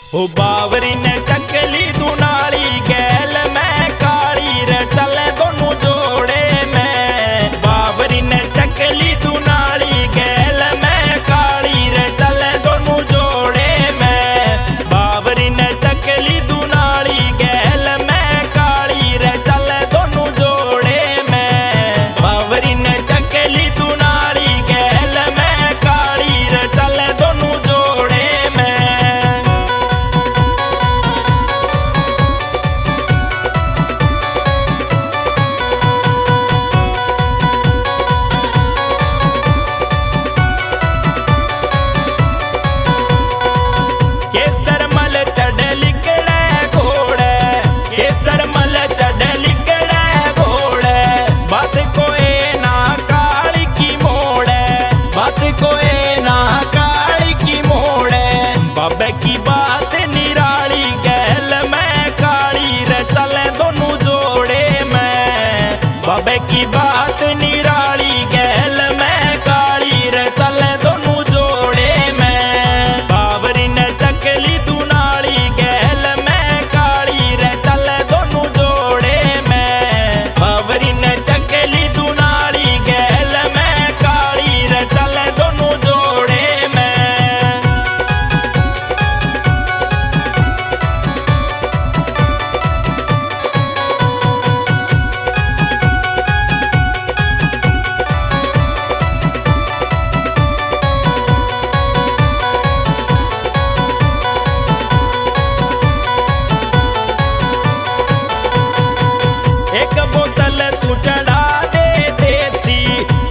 ओ बावरी ने चकली दुनाली गैल मैं काली रे चले दोनों जोड़े में। बावरी ने चकली दुनाली गैल मैं काली रे चले दोनों जोड़े में। बावरी ने चकली दुनाली गैल मैं काली रे चले दोनों जोड़े में। बावरी ने चकली दुनाली गैल मैं काली रे चले दोनों जोड़े में। बाबे की बात निराली गैल मैं काली रे चले दोनों जोड़े में। बाबे की बात निराली गैल मैं काली रे चले दोनों जोड़े में। बावरी ने चकली दुनाली गैल मैं काली रे चले दोनों जोड़े में। बावरी ने चकली दुनाली गैल मैं काली रे चले दोनों जोड़े में। एक बोतल तू चढ़ा दे देसी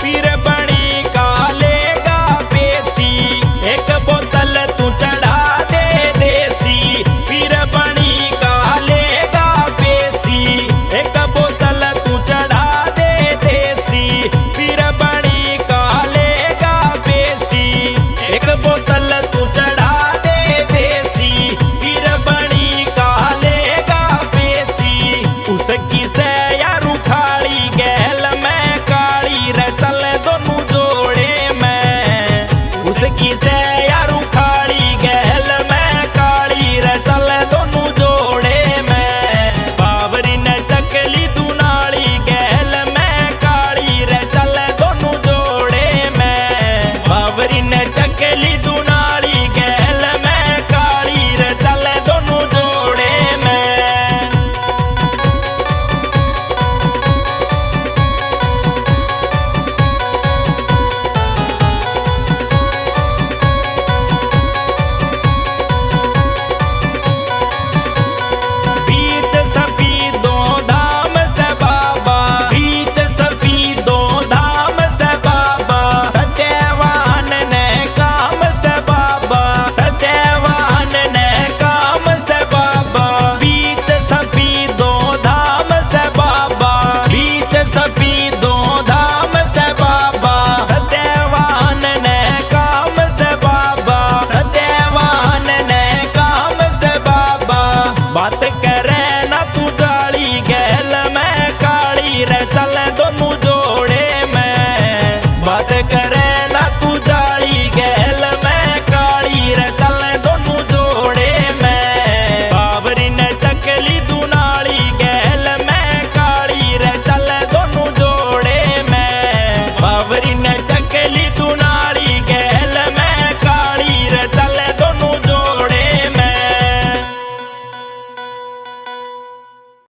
फिर बड़ी का लेगा पेशी। एक बोतल तू चढ़ा दे देसी फिर बड़ी का लेगा पेशी। एक बोतल तू चढ़ा दे देसी फिर बड़ी का लेगा पेशी। एक बोतल तू चढ़ा दे देसी फिर बड़ी का लेगा पेशी। उसकी से उखाड़ी गैल मैं काली रे चले दोनों जोड़े में। उसकी से